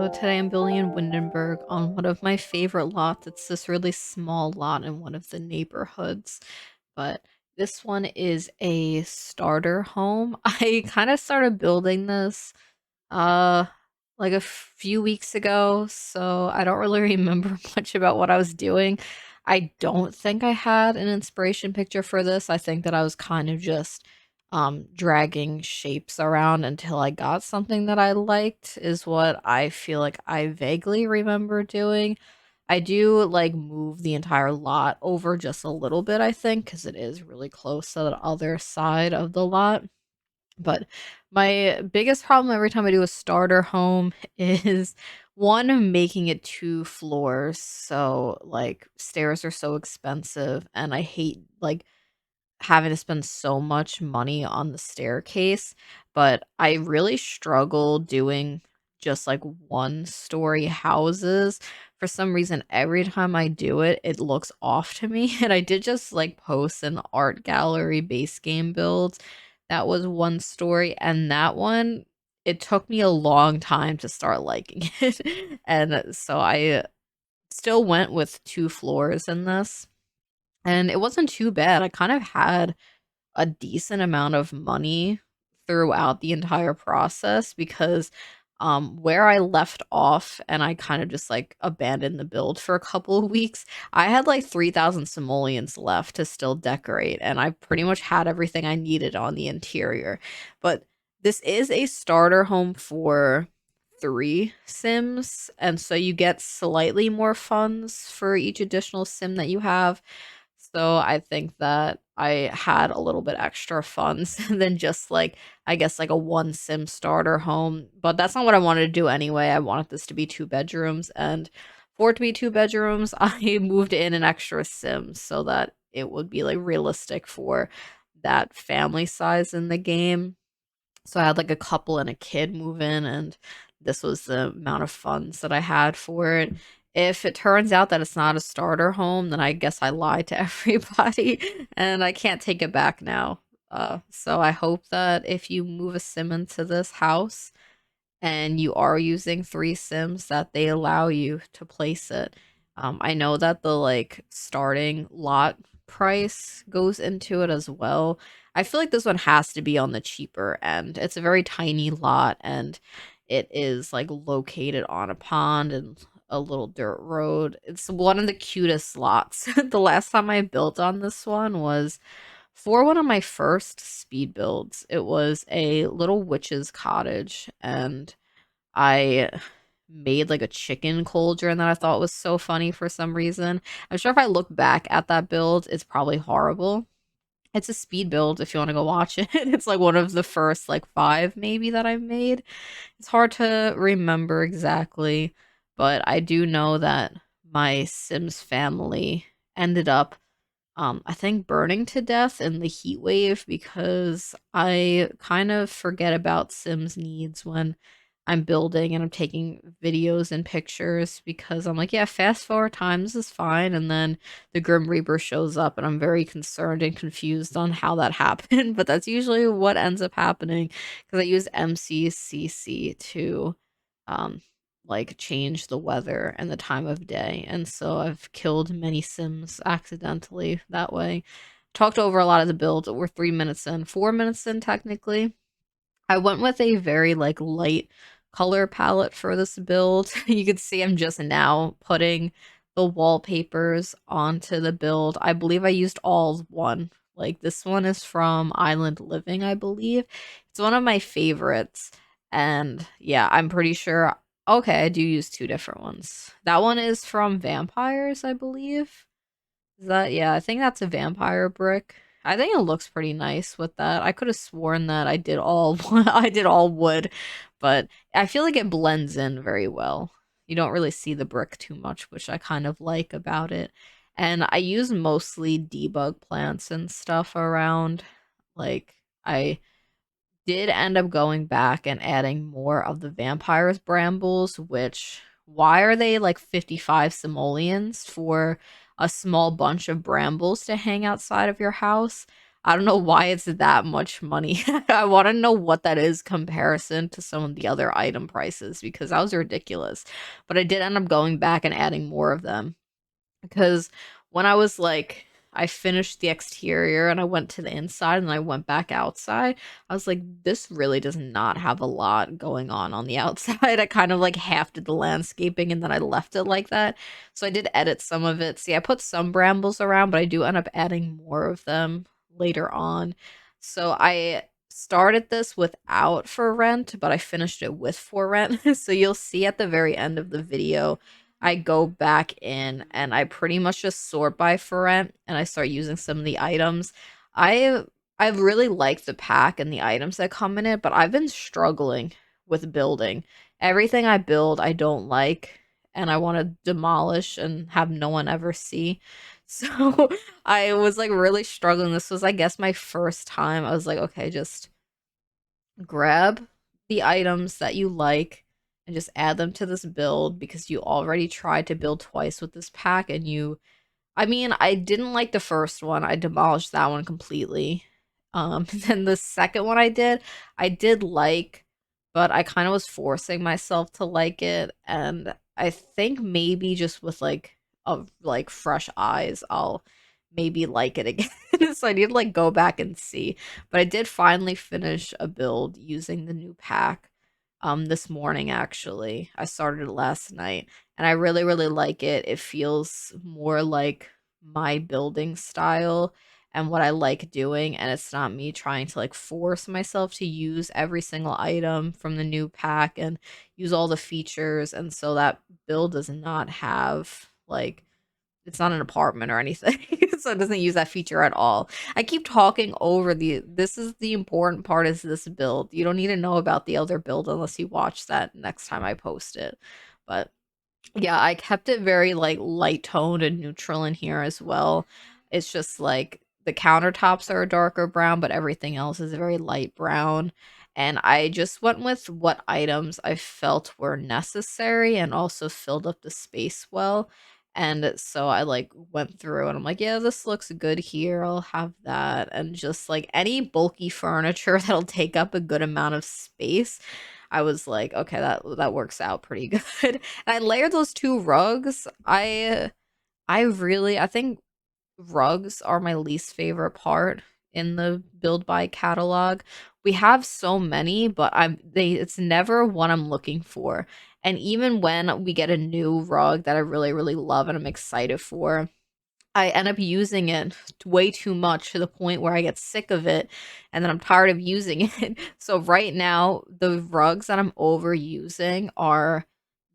So today I'm building in Windenburg on one of my favorite lots. It's this really small lot in one of the neighborhoods, but this one is a starter home. I kind of started building this uh like a few weeks ago, so I don't really remember much about what I was doing. I don't think I had an inspiration picture for this. I think that I was kind of just dragging shapes around until I got something that I liked is what I feel like I vaguely remember doing. I do like move the entire lot over just a little bit, I think, because it is really close to the other side of the lot. But my biggest problem every time I do a starter home is one, making it 2 floors. So, like, stairs are so expensive, and I hate, like, having to spend so much money on the staircase, but I really struggle doing just like one-story houses. For some reason, every time I do it, it looks off to me. And I did just like post an art gallery base game build that was 1 story, and that one, it took me a long time to start liking it. And so I still went with 2 floors in this. And it wasn't too bad. I kind of had a decent amount of money throughout the entire process because where I left off and I kind of just like abandoned the build for a couple of weeks, I had like 3,000 simoleons left to still decorate, and I pretty much had everything I needed on the interior. But this is a starter home for 3 sims, and so you get slightly more funds for each additional sim that you have. So I think that I had a little bit extra funds than just like, I guess, like a 1 sim starter home. But that's not what I wanted to do anyway. I wanted this to be 2 bedrooms, and for it to be 2 bedrooms, I moved in an extra sim so that it would be like realistic for that family size in the game. So I had like a couple and a kid move in, and this was the amount of funds that I had for it. If it turns out that it's not a starter home, then I guess I lied to everybody and I can't take it back now. So I hope that if you move a sim into this house and you are using 3 sims, that they allow you to place it. I know that the like starting lot price goes into it as well. I feel like this one has to be on the cheaper end. It's a very tiny lot, and it is like located on a pond and a little dirt road. It's one of the cutest lots. The last time I built on this one was for one of my first speed builds. It was a little witch's cottage, and I made like a chicken cauldron that I thought was so funny for some reason. I'm sure if I look back at that build, it's probably horrible. It's a speed build if you want to go watch it. It's like one of the first like 5 maybe that I've made. It's hard to remember exactly, but I do know that my Sims family ended up I think burning to death in the heat wave because I kind of forget about Sims needs when I'm building and I'm taking videos and pictures because I'm like, yeah, fast forward time, this is fine. And then the Grim Reaper shows up and I'm very concerned and confused on how that happened. But that's usually what ends up happening because I use MCCC to um, like change the weather and the time of day. And so I've killed many Sims accidentally that way. Talked over a lot of the builds. We're 3 minutes in, 4 minutes in technically. I went with a very like light color palette for this build. You can see I'm just now putting the wallpapers onto the build. I believe I used all one. Like this one is from Island Living, I believe. It's one of my favorites. And yeah, I'm pretty sure. Okay, I do use 2 different ones. That one is from Vampires, I believe. Is that, yeah, I think that's a vampire brick. I think it looks pretty nice with that. I could have sworn that I did all I did all wood, but I feel like it blends in very well. You don't really see the brick too much, which I kind of like about it. And I use mostly debug plants and stuff around. Like I did end up going back and adding more of the vampires brambles, which why are they like 55 simoleons for a small bunch of brambles to hang outside of your house? I don't know why it's that much money. I want to know what that is comparison to some of the other item prices because that was ridiculous. But I did end up going back and adding more of them because when I was like, I finished the exterior and I went to the inside and I went back outside. I was like, this really does not have a lot going on the outside. I kind of like half did the landscaping and then I left it like that. So I did edit some of it. See, I put some brambles around, but I do end up adding more of them later on. So I started this without for rent, but I finished it with for rent. So you'll see at the very end of the video I go back in and I pretty much just sort by for rent and I start using some of the items. I I really like the pack and the items that come in it, but I've been struggling with building. Everything I build I don't like and I want to demolish and have no one ever see. So I was like really struggling. This was I guess my first time. I was like, okay, just grab the items that you like and just add them to this build because you already tried to build twice with this pack and you I mean, I didn't like the first one. I demolished that one completely. Then the second one I did like, but I kind of was forcing myself to like it, and I think maybe just with like of like fresh eyes, I'll maybe like it again. So I need to like go back and see. But I did finally finish a build using the new pack this morning actually. I started it last night and I really really like it. It feels more like my building style and what I like doing and it's not me trying to like force myself to use every single item from the new pack and use all the features and so that build does not have like it's not an apartment or anything. So it doesn't use that feature at all. I keep talking over the this is the important part is this build. You don't need to know about the other build unless you watch that next time I post it. But yeah, I kept it very like light toned and neutral in here as well. It's just like the countertops are a darker brown, but everything else is a very light brown. And I just went with what items I felt were necessary and also filled up the space well. And so I like went through and I'm like, yeah, this looks good here. I'll have that. And just like any bulky furniture that'll take up a good amount of space. I was like, okay, that works out pretty good. And I layered those two rugs. I think rugs are my least favorite part in the Build by catalog. We have so many, but it's never what I'm looking for. And even when we get a new rug that I really, really love and I'm excited for, I end up using it way too much to the point where I get sick of it and then I'm tired of using it. So right now, the rugs that I'm overusing are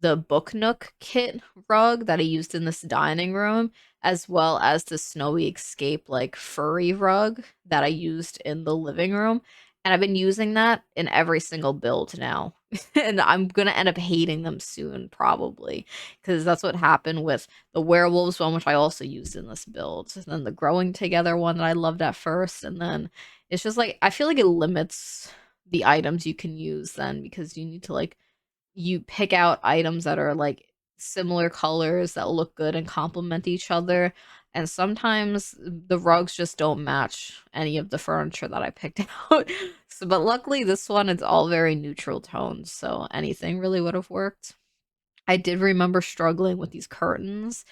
the Book Nook kit rug that I used in this dining room, as well as the Snowy Escape like furry rug that I used in the living room. And I've been using that in every single build now. And I'm gonna end up hating them soon, probably, because that's what happened with the werewolves one, which I also used in this build, and then the growing together one that I loved at first, and then it's just like I feel like it limits the items you can use then because you need to like you pick out items that are like similar colors that look good and complement each other. And sometimes the rugs just don't match any of the furniture that I picked out. So, but luckily this one it's all very neutral tones, so anything really would have worked. I did remember struggling with these curtains.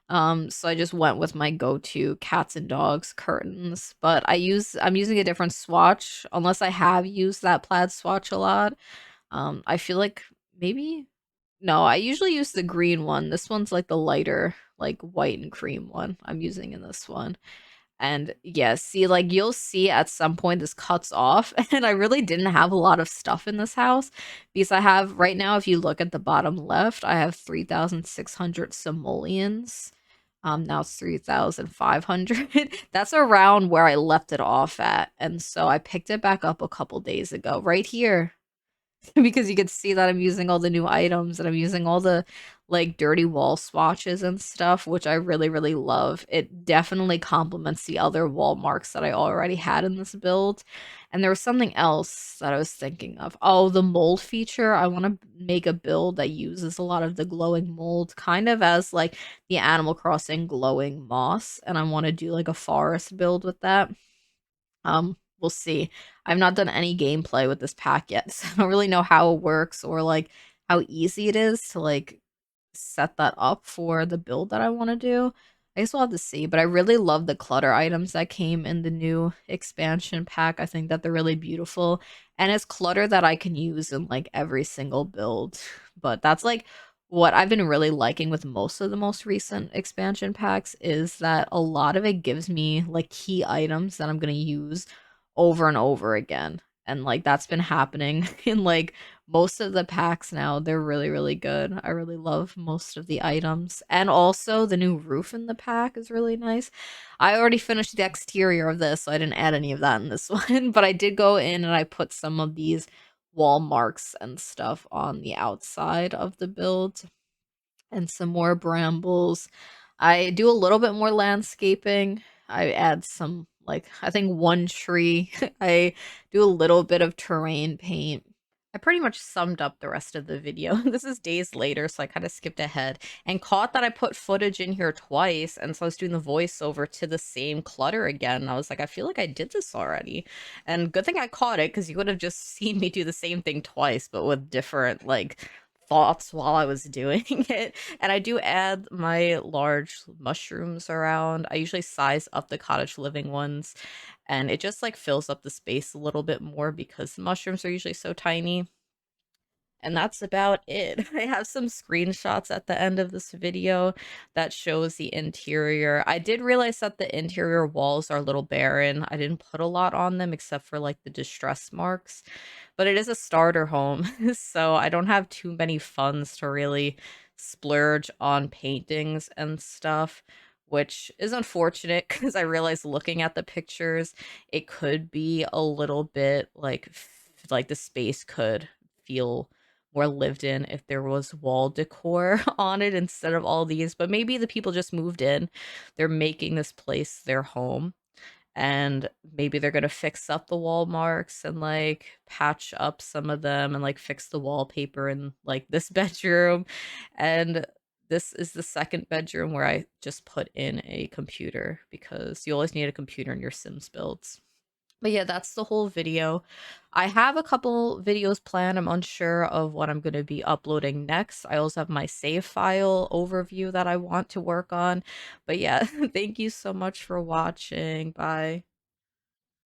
So I just went with my go-to cats and dogs curtains, but I'm using a different swatch unless I have used that plaid swatch a lot. I feel like maybe no, I usually use the green one. This one's like the lighter, like white and cream one I'm using in this one. And yeah, see, like you'll see at some point this cuts off, and I really didn't have a lot of stuff in this house because I have right now, if you look at the bottom left, I have 3,600 simoleons. Now it's 3,500. That's around where I left it off at. And so I picked it back up a couple days ago, right here because you can see that I'm using all the new items and I'm using all the like dirty wall swatches and stuff, which I really, really love. It definitely complements the other wall marks that I already had in this build. And there was something else that I was thinking of. Oh, the mold feature. I want to make a build that uses a lot of the glowing mold, kind of as like the Animal Crossing glowing moss. And I want to do like a forest build with that. We'll see. I've not done any gameplay with this pack yet, so I don't really know how it works or like how easy it is to like set that up for the build that I want to do. I guess we'll have to see, but I really love the clutter items that came in the new expansion pack. I think that they're really beautiful, and it's clutter that I can use in like every single build. But that's like what I've been really liking with most of the most recent expansion packs is that a lot of it gives me like key items that I'm going to use over and over again. And like that's been happening in like most of the packs now. They're really, really good. I really love most of the items. And also the new roof in the pack is really nice. I already finished the exterior of this, so I didn't add any of that in this one, but I did go in and I put some of these wall marks and stuff on the outside of the build and some more brambles. I do a little bit more landscaping. I add some, like, I think one tree. I do a little bit of terrain paint. I pretty much summed up the rest of the video. This is days later, so I kind of skipped ahead and caught that I put footage in here twice. And so I was doing the voiceover to the same clutter again. I was like, I feel like I did this already. And good thing I caught it because you would have just seen me do the same thing twice, but with different, like, thoughts while I was doing it. And I do add my large mushrooms around. I usually size up the cottage living ones, and it just like fills up the space a little bit more because the mushrooms are usually so tiny. And that's about it. I have some screenshots at the end of this video that shows the interior. I did realize that the interior walls are a little barren. I didn't put a lot on them except for like the distress marks, but it is a starter home, so I don't have too many funds to really splurge on paintings and stuff, which is unfortunate because I realized looking at the pictures, it could be a little bit like the space could feel more lived in if there was wall decor on it instead of all these. But maybe the people just moved in, they're making this place their home, and maybe they're gonna fix up the wall marks and like patch up some of them and like fix the wallpaper in like this bedroom. And this is the second bedroom where I just put in a computer because you always need a computer in your Sims builds. But yeah, that's the whole video. I have a couple videos planned. I'm unsure of what I'm going to be uploading next. I also have my save file overview that I want to work on. But yeah, thank you so much for watching. Bye.